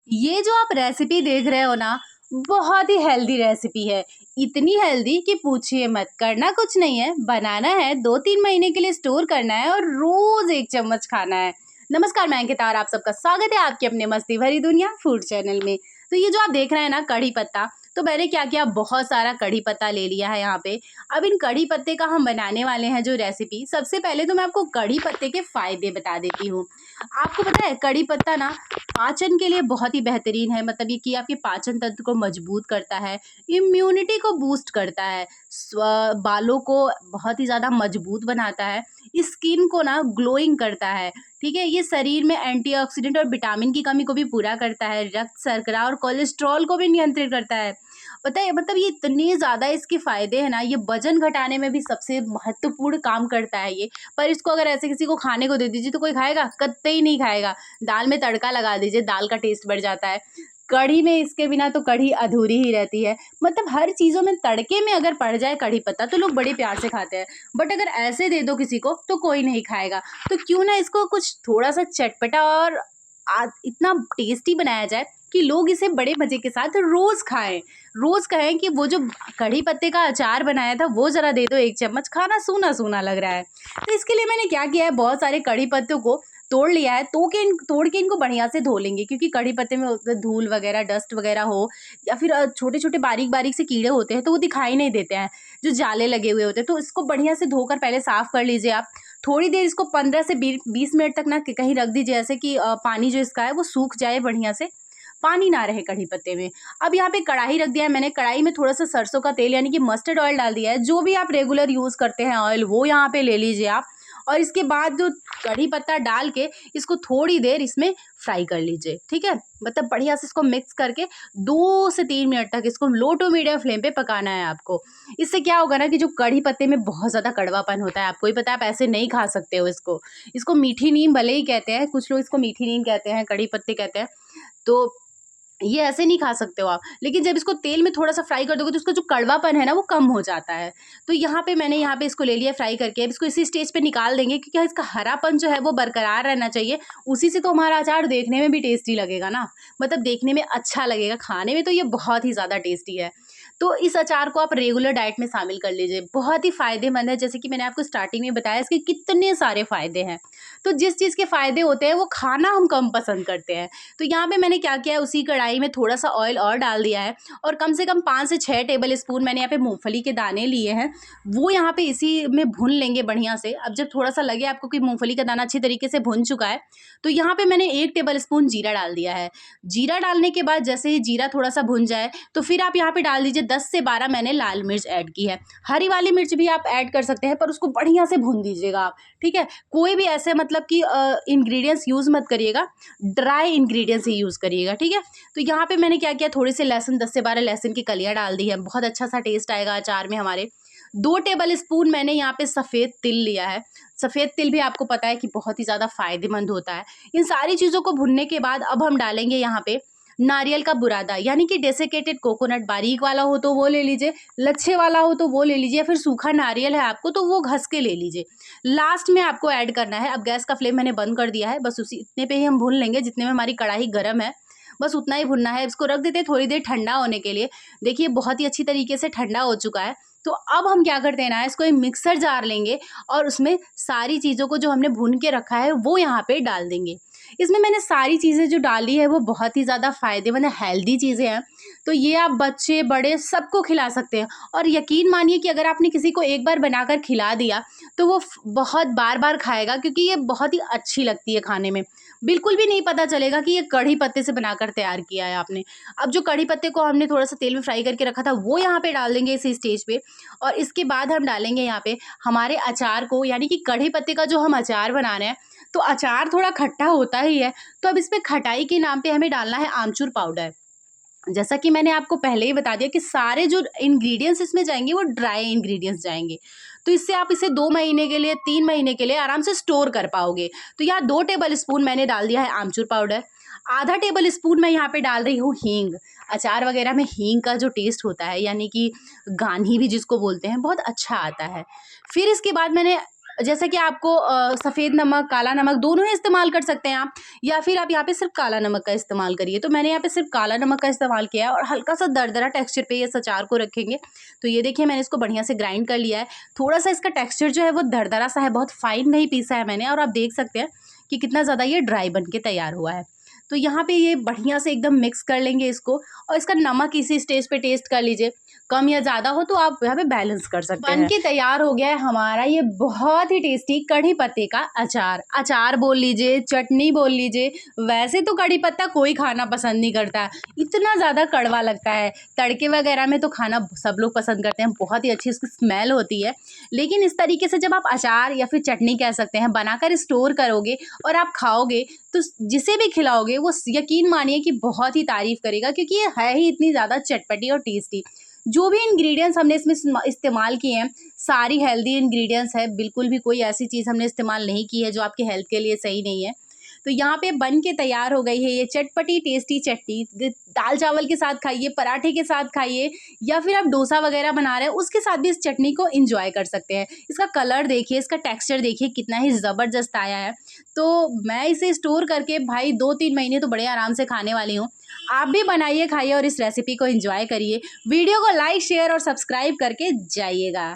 ये जो आप रेसिपी देख रहे हो ना, बहुत ही हेल्दी रेसिपी है। इतनी हेल्दी कि पूछिए मत। करना कुछ नहीं है, बनाना है, 2-3 महीने के लिए स्टोर करना है और रोज़ 1 चम्मच खाना है। नमस्कार, मैं अंकिता और आप सबका स्वागत है आपके अपने मस्ती भरी दुनिया फूड चैनल में। तो ये जो आप देख रहे हैं ना कढ़ी पत्ता, तो मैंने क्या किया, बहुत सारा कढ़ी पत्ता ले लिया है यहाँ पे। अब इन कढ़ी पत्ते का हम बनाने वाले हैं जो रेसिपी, सबसे पहले तो मैं आपको कढ़ी पत्ते के फ़ायदे बता देती हूँ। आपको पता है कढ़ी पत्ता ना पाचन के लिए बहुत ही बेहतरीन है, मतलब ये कि आपके पाचन तंत्र को मजबूत करता है, इम्यूनिटी को बूस्ट करता है, बालों को बहुत ही ज़्यादा मजबूत बनाता है, स्किन को ना ग्लोइंग करता है। ठीक है, ये शरीर में एंटीऑक्सीडेंट और विटामिन की कमी को भी पूरा करता है, रक्त शर्करा और कोलेस्ट्रॉल को भी नियंत्रित करता है। पता है, मतलब ये इतने ज़्यादा इसके फ़ायदे हैं ना, ये वज़न घटाने में भी सबसे महत्वपूर्ण काम करता है ये। पर इसको अगर ऐसे किसी को खाने को दे दीजिए तो कोई खाएगा? कतई नहीं खाएगा। दाल में तड़का लगा दीजिए, दाल का टेस्ट बढ़ जाता है। कढ़ी में इसके बिना तो कढ़ी अधूरी ही रहती है। मतलब हर चीज़ों में तड़के में अगर पड़ जाए कढ़ी पत्ता तो लोग बड़े प्यार से खाते हैं। बट अगर ऐसे दे दो किसी को तो कोई नहीं खाएगा। तो क्यों ना इसको कुछ थोड़ा-सा चटपटा और इतना टेस्टी बनाया जाए कि लोग इसे बड़े मज़े के साथ रोज़ खाएँ। रोज़ कहें कि वो जो कढ़ी पत्ते का अचार बनाया था वो ज़रा दे दो 1 चम्मच, खाना सूना-सूना लग रहा है। तो इसके लिए मैंने क्या किया है, बहुत सारे कढ़ी पत्तों को तोड़ लिया है, तोड़ के इनको बढ़िया से धो लेंगे, क्योंकि कढ़ी पत्ते में अगर धूल वगैरह, डस्ट वगैरह हो या फिर छोटे-छोटे बारीक-बारीक से कीड़े होते हैं तो वो दिखाई नहीं देते हैं, जो जाले लगे हुए होते हैं। तो इसको बढ़िया से धोकर पहले साफ़ कर लीजिए आप। थोड़ी देर इसको 15 से 20 मिनट तक ना कहीं रख दीजिए, ऐसे कि पानी जो इसका है वो सूख जाए बढ़िया से, पानी ना रहे कढ़ी पत्ते में। अब यहाँ पे कढ़ाई रख दिया है मैंने, कढ़ाई में थोड़ा-सा सरसों का तेल यानी कि मस्टर्ड ऑयल डाल दिया है। जो भी आप रेगुलर यूज़ करते हैं ऑयल, वो यहाँ पे ले लीजिए आप। और इसके बाद जो कढ़ी पत्ता डाल के इसको थोड़ी देर इसमें फ्राई कर लीजिए, ठीक है? मतलब बढ़िया से इसको मिक्स करके 2 से 3 मिनट तक इसको लो टू मीडियम फ्लेम पे पकाना है आपको। इससे क्या होगा ना कि जो कढ़ी पत्ते में बहुत ज़्यादा कड़वापन होता है, आपको ही पता है, आप ऐसे नहीं खा सकते हो इसको। इसको मीठी नीम भले ही कहते हैं, कुछ लोग इसको मीठी नीम कहते हैं, कढ़ी पत्ते कहते हैं। तो ये ऐसे नहीं खा सकते हो आप, लेकिन जब इसको तेल में थोड़ा-सा फ्राई कर दोगे तो उसका जो कड़वापन है ना वो कम हो जाता है। तो मैंने यहाँ पे इसको ले लिया फ्राई करके, अब इसको इसी स्टेज पे निकाल देंगे, क्योंकि इसका हरापन जो है वो बरकरार रहना चाहिए। उसी से तो हमारा अचार देखने में भी टेस्टी लगेगा ना, मतलब देखने में अच्छा लगेगा, खाने में तो ये बहुत ही ज़्यादा टेस्टी है। तो इस अचार को आप रेगुलर डाइट में शामिल कर लीजिए, बहुत ही फ़ायदेमंद है। जैसे कि मैंने आपको स्टार्टिंग में बताया, इसके कितने सारे फ़ायदे हैं। तो जिस चीज़ के फ़ायदे होते हैं वो खाना हम कम पसंद करते हैं। तो यहाँ पे मैंने क्या किया है, उसी कढ़ाई में थोड़ा-सा ऑयल और डाल दिया है और कम से कम 5 से 6 टेबल स्पून मैंने यहाँ पे मूँगफली के दाने लिए हैं, वो यहाँ पे इसी में भून लेंगे बढ़िया से। अब जब थोड़ा-सा लगे आपको कि मूँगफली का दाना अच्छी तरीके से भुन चुका है, तो यहाँ पे मैंने 1 टेबल स्पून जीरा डाल दिया है। जीरा डालने के बाद जैसे ही जीरा थोड़ा-सा भुन जाए, तो फिर आप यहाँ पे डाल दीजिए 10 से 12 मैंने लाल मिर्च ऐड की है। हरी वाली मिर्च भी आप ऐड कर सकते हैं, पर उसको बढ़िया से भून दीजिएगा आप, ठीक है? कोई भी ऐसे मतलब कि इंग्रीडिएंट्स यूज़ मत करिएगा, ड्राई इंग्रीडिएंट्स ही यूज़ करिएगा, ठीक है? तो यहाँ पे मैंने क्या किया, थोड़े से लहसुन, 10 से 12 लहसुन की कलियाँ डाल दी है, बहुत अच्छा-सा टेस्ट आएगा अचार में हमारे। 2 टेबल स्पून मैंने यहाँ पे सफ़ेद तिल लिया है। सफ़ेद तिल भी आपको पता है कि बहुत ही ज़्यादा फ़ायदेमंद होता है। इन सारी चीज़ों को भुनने के बाद अब हम डालेंगे यहाँ पे नारियल का बुरादा, यानी कि डेसिकेटेड कोकोनट, बारीक वाला हो तो वो ले लीजिए, लच्छे वाला हो तो वो ले लीजिए, या फिर सूखा नारियल है आपको तो वो घस के ले लीजिए। लास्ट में आपको ऐड करना है। अब गैस का फ्लेम मैंने बंद कर दिया है, बस उसी इतने पे ही हम भून लेंगे जितने में हमारी कढ़ाई गरम है, बस उतना ही भुनना है। इसको रख देते हैं थोड़ी देर ठंडा होने के लिए। देखिए बहुत ही अच्छी तरीके से ठंडा हो चुका है। तो अब हम क्या करते हैं ना, इसको एक मिक्सर जार लेंगे और उसमें सारी चीज़ों को जो हमने भून के रखा है वो यहाँ पे डाल देंगे। इसमें मैंने सारी चीज़ें जो डाली है वो बहुत ही ज़्यादा फ़ायदेमंद हेल्दी चीज़ें हैं। तो ये आप बच्चे बड़े सबको खिला सकते हैं, और यकीन मानिए कि अगर आपने किसी को एक बार बनाकर खिला दिया तो वो बहुत बार-बार खाएगा, क्योंकि ये बहुत ही अच्छी लगती है खाने में। बिल्कुल भी नहीं पता चलेगा कि ये कढ़ी पत्ते से बनाकर तैयार किया है आपने। अब जो कढ़ी पत्ते को हमने थोड़ा-सा तेल में फ्राई करके रखा था वो यहाँ पे डाल देंगे इसी स्टेज पे, और इसके बाद हम डालेंगे यहाँ पे हमारे अचार को, यानी कि कढ़ी पत्ते का जो हम अचार बना रहे हैं। तो अचार थोड़ा खट्टा होता ही है, तो अब इसमें खटाई के नाम पे हमें डालना है आमचूर पाउडर। जैसा कि मैंने आपको पहले ही बता दिया कि सारे जो इंग्रेडिएंट्स इसमें जाएँगे वो ड्राई इंग्रेडिएंट्स जाएँगे। तो इससे आप इसे 2 महीने के लिए, 3 महीने के लिए आराम से स्टोर कर पाओगे। तो यहाँ 2 टेबल स्पून मैंने डाल दिया है आमचूर पाउडर। आधा टेबल स्पून मैं यहाँ पे डाल रही हूँ हींग। अचार वगैरह में हींग का जो टेस्ट होता है, यानी कि गाढ़ी भी जिसको बोलते हैं, बहुत अच्छा आता है। फिर इसके बाद मैंने जैसे कि आपको सफ़ेद नमक, काला नमक दोनों ही इस्तेमाल कर सकते हैं आप, या फिर आप यहाँ पे सिर्फ़ काला नमक का इस्तेमाल करिए। तो मैंने यहाँ पे सिर्फ़ काला नमक का इस्तेमाल किया है और हल्का-सा दरदरा टेक्सचर पे इस अचार को रखेंगे। तो ये देखिए मैंने इसको बढ़िया से ग्राइंड कर लिया है। थोड़ा-सा इसका टेक्सचर जो है वो दरदरा-सा है, बहुत फ़ाइन नहीं पीसा है मैंने, और आप देख सकते हैं कि कितना ज़्यादा ये ड्राई बन के तैयार हुआ है। तो यहाँ पे ये बढ़िया से एकदम मिक्स कर लेंगे इसको, और इसका नमक इसी स्टेज पे टेस्ट कर लीजिए। कम या ज़्यादा हो तो आप यहाँ पे बैलेंस कर सकते हैं। बन के तैयार हो गया है हमारा ये बहुत ही टेस्टी कढ़ी पत्ते का अचार। अचार बोल लीजिए, चटनी बोल लीजिए, वैसे तो कढ़ी पत्ता कोई खाना पसंद नहीं करता, इतना ज़्यादा कड़वा लगता है। तड़के वगैरह में तो खाना सब लोग पसंद करते हैं, बहुत ही अच्छी इसकी स्मेल होती है। लेकिन इस तरीके से जब आप अचार या फिर चटनी कह सकते हैं बनाकर स्टोर करोगे और आप खाओगे, तो जिसे भी खिलाओगे वो यकीन मानिए कि बहुत ही तारीफ़ करेगा, क्योंकि ये है ही इतनी ज़्यादा चटपटी और टेस्टी। जो भी इंग्रेडिएंट्स हमने इसमें इस्तेमाल किए हैं, सारी हेल्दी इंग्रेडिएंट्स है, बिल्कुल भी कोई ऐसी चीज़ हमने इस्तेमाल नहीं की है जो आपकी हेल्थ के लिए सही नहीं है। तो यहाँ पे बन के तैयार हो गई है ये चटपटी टेस्टी चटनी। दाल चावल के साथ खाइए, पराठे के साथ खाइए, या फिर आप डोसा वगैरह बना रहे हैं उसके साथ भी इस चटनी को एंजॉय कर सकते हैं। इसका कलर देखिए, इसका टेक्सचर देखिए कितना ही ज़बरदस्त आया है। तो मैं इसे स्टोर करके भाई 2-3 महीने तो बड़े आराम से खाने वाली हूँ। आप भी बनाइए, खाइए और इस रेसिपी को एंजॉय करिए। वीडियो को लाइक, शेयर और सब्सक्राइब करके जाइएगा।